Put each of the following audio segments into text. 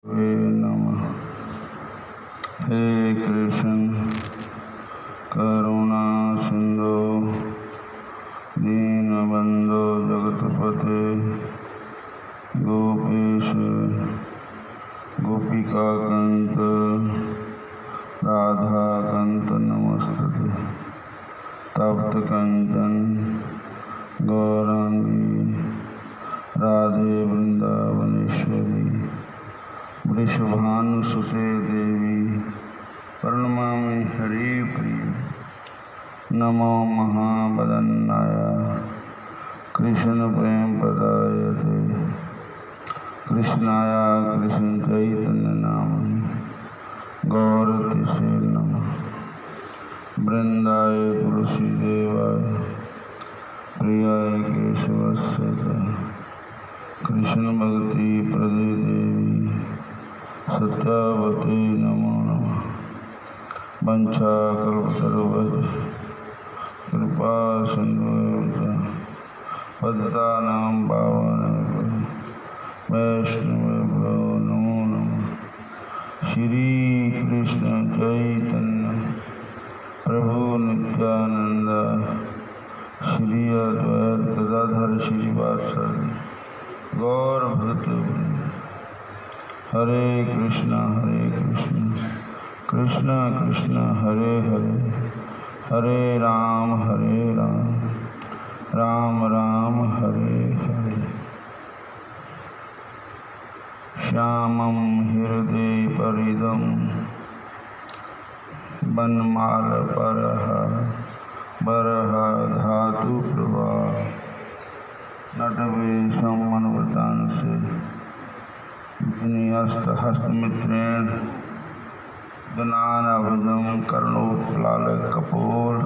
वे नमः। हे कृष्ण करुणा सिंधु दीनबंधो जगतपते गोपेश गोपिकाकांत राधाकांत नमस्ते। तप्त कंचन गौरांगी राधे वृंदावनेश्वरी वृषभानुसुते देवी प्रणमामि हरिप्रिय। नमो महावदन्नाय कृष्ण प्रेम प्रदायते कृष्णाय कृष्ण चैतन्य नामनि गौरतिसे नमः। वृंदाय तुलसीदेवाय प्रियाय केशवस्य कृष्ण भक्ति प्रदे देवी सत्यावती नमो नमः। वंशाकल्पतरुभ्यश्च कृपा सिन्धुभ्यश्च पतितानां पावनेभ्यो वैष्णवेभ्यो नमो नमः। श्री कृष्ण चैतन्य प्रभु नित्यानंद श्री अद्वैत गदाधर श्रीवात्सल्य गौर भक्तवृंद। हरे कृष्ण कृष्ण कृष्ण हरे हरे हरे राम राम राम हरे हरे। श्यामं हृदय परिदं वनमालपरः बरः धातु प्रभा नटवेशं मनोवतांसे हस्तमित्रेण गणानाभुजं कर्णोत्प्लालकपोल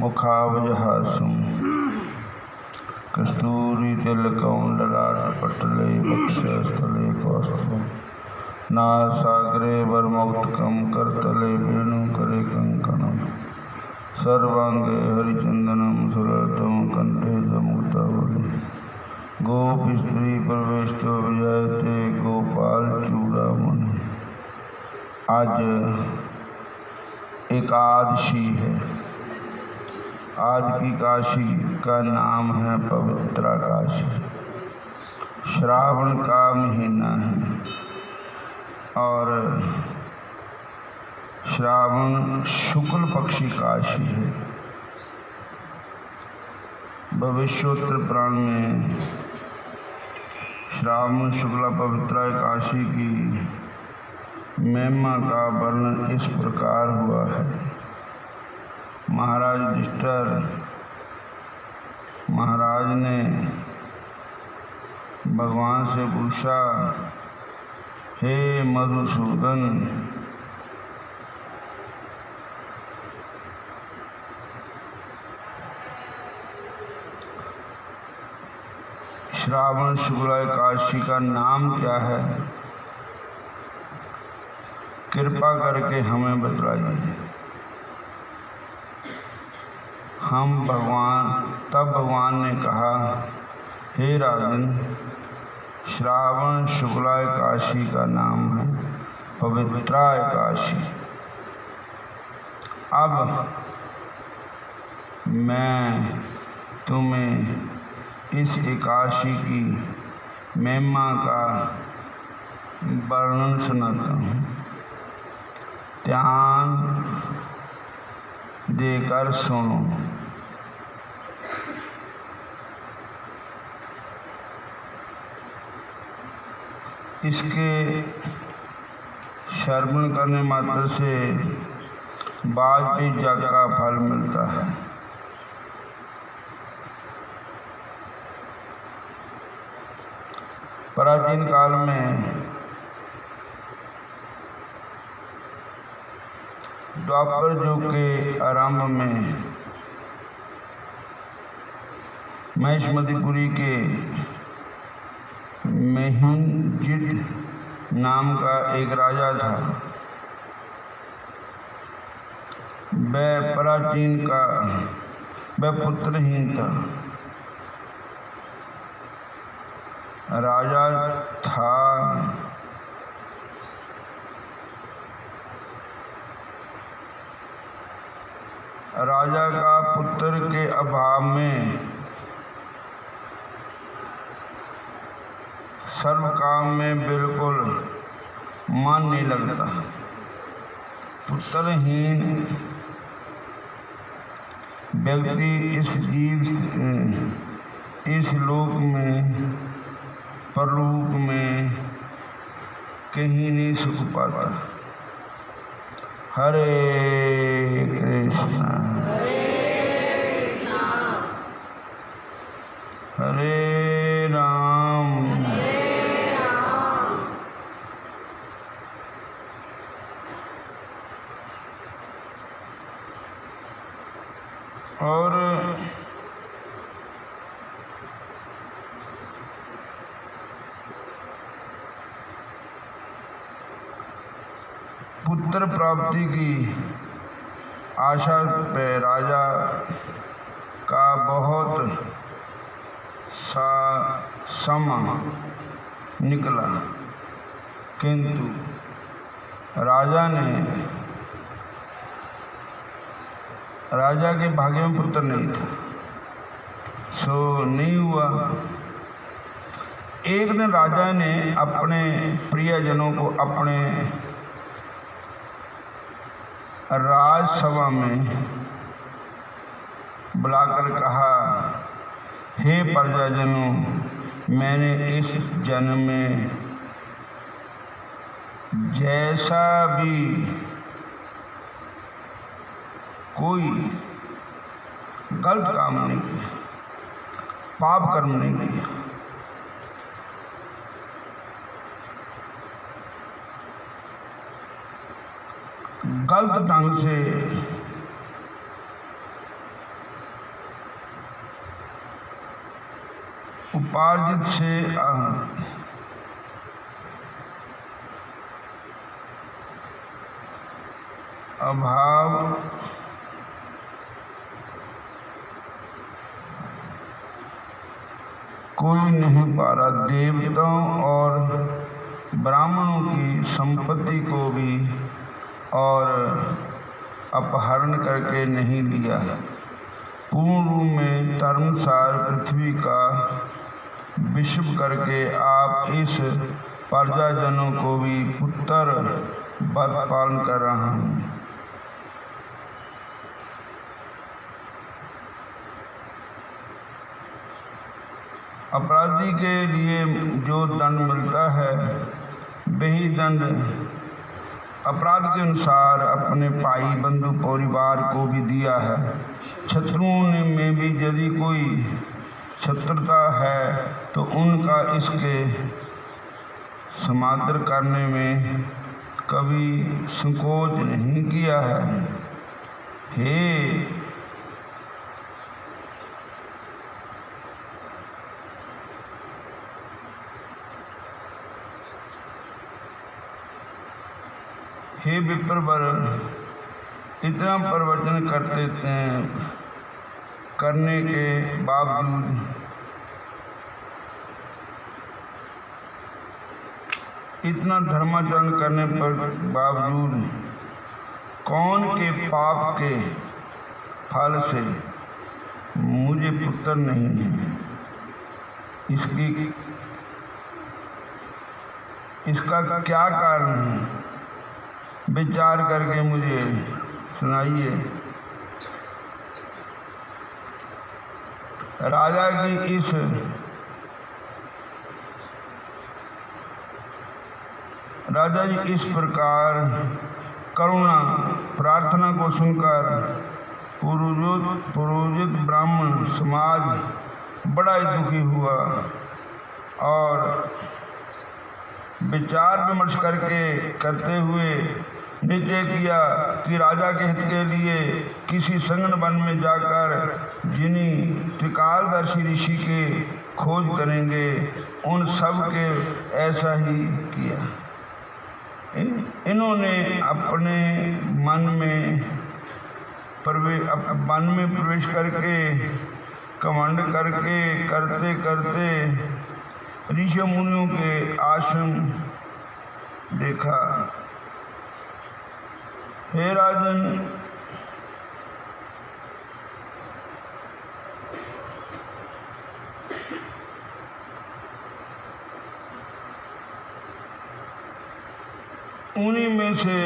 मुखावजहासं कस्तूरितिलकं ललाटपटले वक्षस्थले कौस्तुभं नासाग्रे वरमौक्तिकं करतले वेणुकरे कङ्कणं सर्वाङ्गे हरिचन्दनं सुललितं कण्ठे च मुक्तावली। गोपीस्त्री प्रवेशो विजयते गोपाल चूड़ामणि। आज एकादशी है। आज की काशी का नाम है पवित्रा काशी। श्रावण का महीना है और श्रावण शुक्ल पक्षी काशी है। भविष्योत्तर पुराण में श्रावण शुक्ला पवित्रा काशी की महिमा का वर्णन इस प्रकार हुआ है। महाराज युधिष्ठिर महाराज ने भगवान से पूछा, हे मधुसूदन, श्रावण शुक्ला एकादशी का नाम क्या है? कृपा करके हमें बतलाइए। तब भगवान ने कहा, हे राजन, श्रावण शुक्ला एकादशी का नाम है पवित्रा एकादशी। अब मैं तुम्हें इस एकादशी की महिमा का वर्णन सुनाता हूँ। ध्यान देकर सुनो। इसके श्रवण करने मात्र से वाजपेयी यज्ञ का फल मिलता है। प्राचीन काल में द्वापर युग के आरंभ में महिष्मतिपुरी के महिंजित नाम का एक राजा था। वह पुत्रहीन था। राजा था राजा का पुत्र के अभाव में सर्व काम में बिल्कुल मन नहीं लगता। पुत्रहीन व्यक्ति इस लोक में परलोक में कहीं नहीं सुख पाता। हरे कृष्णा हरे राम और पुत्र प्राप्ति की आशा पे राजा का बहुत सा समा निकला, किंतु राजा के भाग्य में पुत्र नहीं था, सो नहीं हुआ। एक दिन राजा ने अपने प्रियजनों को अपने राजसभा में बुलाकर कहा, हे प्रजाजनों, मैंने इस जन्म में जैसा भी कोई गलत काम नहीं किया, पाप कर्म नहीं किया। गलत ढंग से उपार्जित से अभाव कोई नहीं पा रहा। देवताओं और ब्राह्मणों की संपत्ति को भी और अपहरण करके नहीं लिया। पूर्ण रूप में धर्मसार पृथ्वी का विषय करके आप इस प्रजाजनों को भी पुत्र वध पालन कर रहा हूँ। अपराधी के लिए जो दंड मिलता है वही दंड अपराध के अनुसार अपने भाई बंधु परिवार को भी दिया है। शत्रुओं में भी यदि कोई शत्रुता है तो उनका इसके समादर करने में कभी संकोच नहीं किया है। हे विप्रवर, इतना प्रवचन करने के बावजूद इतना धर्माचरण करने पर बावजूद कौन के पाप के फल से मुझे पुत्र नहीं है, इसका क्या कारण है? विचार करके मुझे सुनाइए। राजा की इस प्रकार करुणा प्रार्थना को सुनकर पुरोहित ब्राह्मण समाज बड़ा ही दुखी हुआ और विचार विमर्श करते हुए निश्चय किया कि राजा के हित के लिए किसी संगन वन में जाकर जिन्हीं त्रिकालदर्शी ऋषि के खोज करेंगे। उन सब के ऐसा ही किया। इन्होंने अपने मन में प्रवेश करके कमांड करते ऋषि मुनियों के आश्रम देखा। हे राजन, उन्हीं में से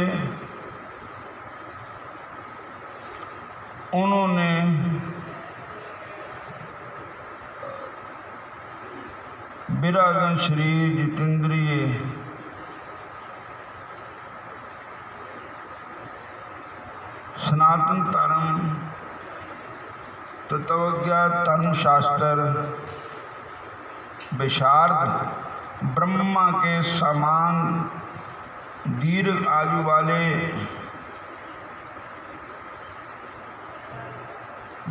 उन्होंने विरागन शरीर जितेंद्रिय सनातन धर्म तत्वज्ञा धर्मशास्त्र विशारद ब्रह्मा के समान दीर्घ आयु वाले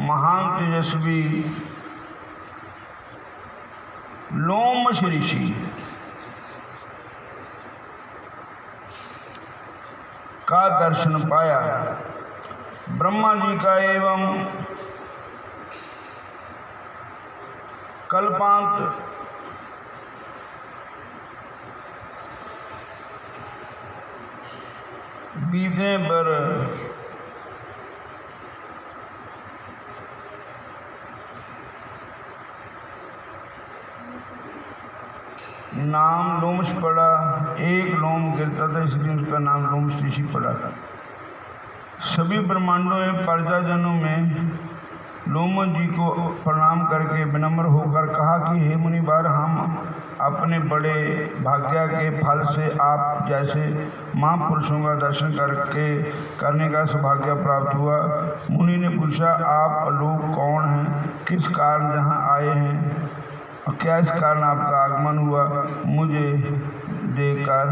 महान तेजस्वी लोमश ऋषि का दर्शन पाया। ब्रह्मा जी का एवं कल्पांत बीते पर नाम लोमश पड़ा। एक लोम गिरता था इसलिए उसका नाम लोमश ऋषि पड़ा। सभी ब्रह्मांडों में प्रजाजनों में लोमश जी को प्रणाम करके विनम्र होकर कहा कि हे मुनिवर, हम अपने बड़े भाग्य के फल से आप जैसे महापुरुषों का दर्शन करने का सौभाग्य प्राप्त हुआ। मुनि ने पूछा, आप लोग कौन हैं, किस कारण यहाँ आए हैं और क्या इस कारण आपका आगमन हुआ? मुझे देखकर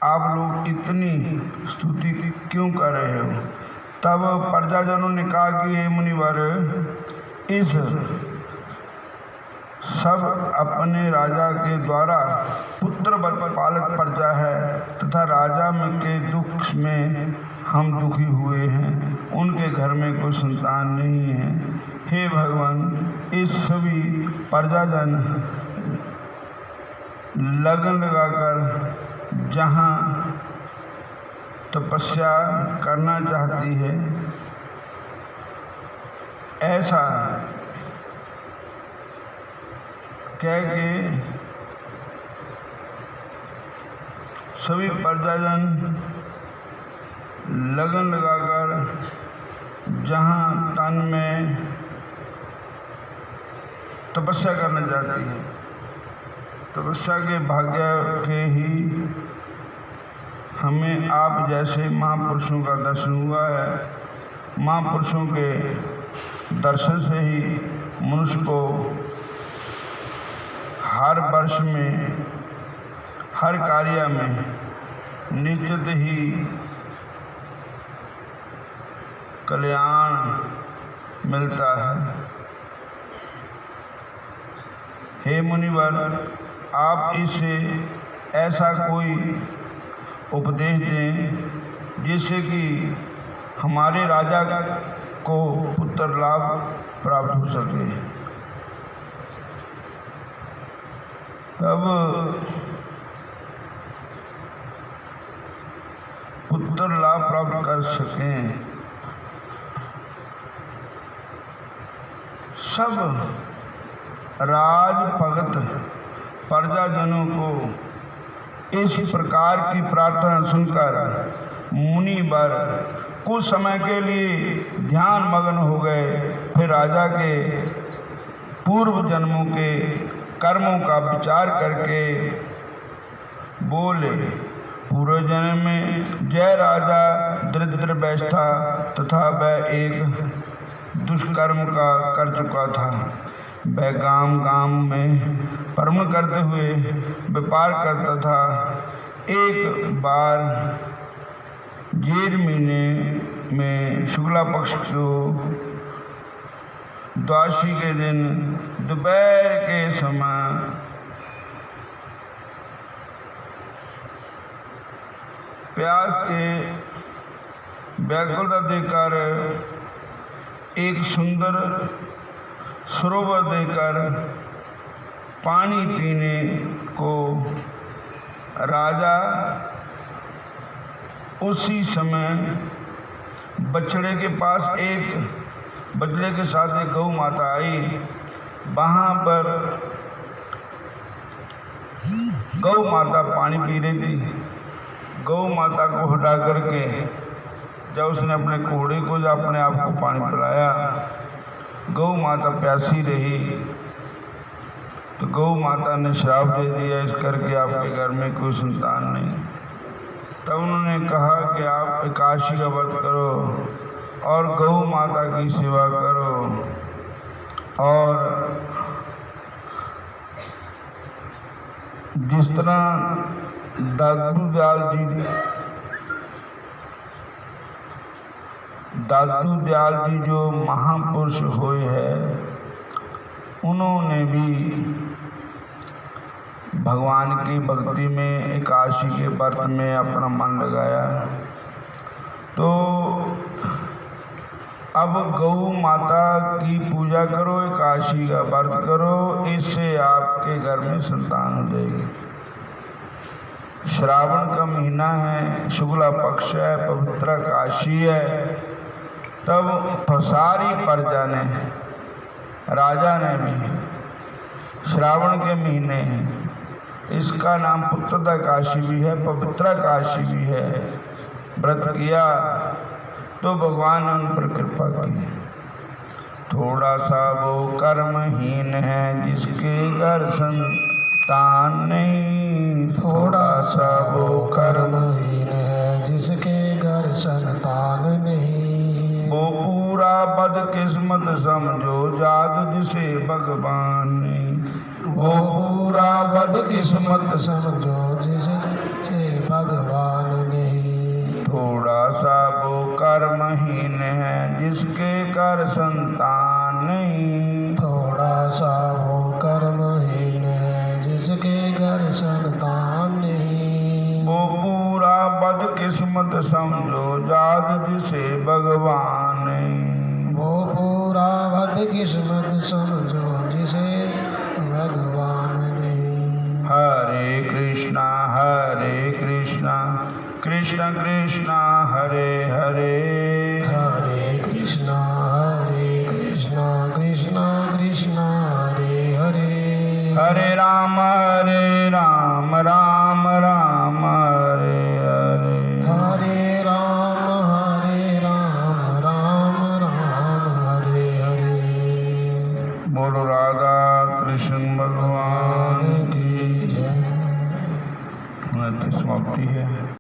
आप लोग इतनी स्तुति क्यों कर रहे हो? तब प्रजाजनों ने कहा कि हे मुनिवर, इस सब अपने राजा के द्वारा पुत्र पालक प्रजा है तथा राजा के दुख में हम दुखी हुए हैं। उनके घर में कोई संतान नहीं है। हे भगवान, इस सभी प्रजाजन लगन लगाकर जहाँ तपस्या करना चाहती है, ऐसा कह के सभी प्रजाजन लगन लगाकर जहाँ तन में तपस्या करना चाहती है, तपस्या के भाग्य के ही हमें आप जैसे महापुरुषों का दर्शन हुआ है। महापुरुषों के दर्शन से ही मनुष्य को हर वर्ष में हर कार्य में निश्चित ही कल्याण मिलता है। हे मुनिवर, आप इसे ऐसा कोई उपदेश दें जिससे कि हमारे राजा को पुत्र लाभ प्राप्त हो सके। तब पुत्र लाभ प्राप्त कर सकें। सब राज भगत प्रजाजनों को इस प्रकार की प्रार्थना सुनकर मुनिवर कुछ समय के लिए ध्यान मग्न हो गए। फिर राजा के पूर्व जन्मों के कर्मों का विचार करके बोले, पूर्व जन्म में जय राजा दरिद्र बैठ था तथा वह एक दुष्कर्म का कर चुका था। वह गांव में भ्रमण करते हुए व्यापार करता था। एक बार जेठ महीने में शुक्ला पक्ष को द्वादशी के दिन दोपहर के समय प्यास के व्याकुलता देखकर एक सुंदर सरोवर देखकर पानी पीने को राजा उसी समय बछड़े के पास बछड़े के साथ एक गौ माता आई। वहाँ पर गौ माता पानी पी रही थी। गौ माता को हटा करके जब उसने अपने घोड़े को जब अपने आप को पानी पिलाया, गौ माता प्यासी रही, तो गौ माता ने श्राप दे दिया इस करके आपके घर में कोई संतान नहीं। तब उन्होंने कहा कि आप एकादशी का व्रत करो और गौ माता की सेवा करो। और जिस तरह दादू दयाल जी जो महापुरुष हुए हैं, उन्होंने भी भगवान की भक्ति में एकादशी के व्रत में अपना मन लगाया। तो अब गौ माता की पूजा करो, एकादशी का व्रत करो, इससे आपके घर में संतान हो जाएगी। श्रावण का महीना है, शुक्ला पक्ष है, पवित्र एकादशी है। तब सारी प्रजा ने, राजा ने भी श्रावण के महीने हैं, इसका नाम पुत्रदा एकादशी भी है, पवित्र एकादशी भी है, व्रत किया तो भगवान ने उन पर कृपा की। थोड़ा सा वो कर्महीन है जिसके घर संतान नहीं, थोड़ा सा वो कर्महीन है जिसके घर संतान नहीं, वो पूरा बदकिस्मत समझो जात जिसे भगवान नहीं, वो पूरा बदकिस्मत समझो जिसे भगवान नहीं। थोड़ा सा वो कर्महीन है जिसके घर संतान नहीं, थोड़ा सा वो कर्महीन है जिसके घर संतान नहीं, वो पूरा बदकिस्मत समझो जात जिसे भगवान नहीं, वो पूरा बदकिस्मत समझो जिसे भगवान नहीं। हरे कृष्णा कृष्ण कृष्ण हरे हरे, हरे कृष्णा कृष्ण कृष्ण हरे हरे, हरे राम राम राम हरे हरे, हरे राम राम हरे हरे। बोलो राधा कृष्ण भगवान की जय। समाप्ति है।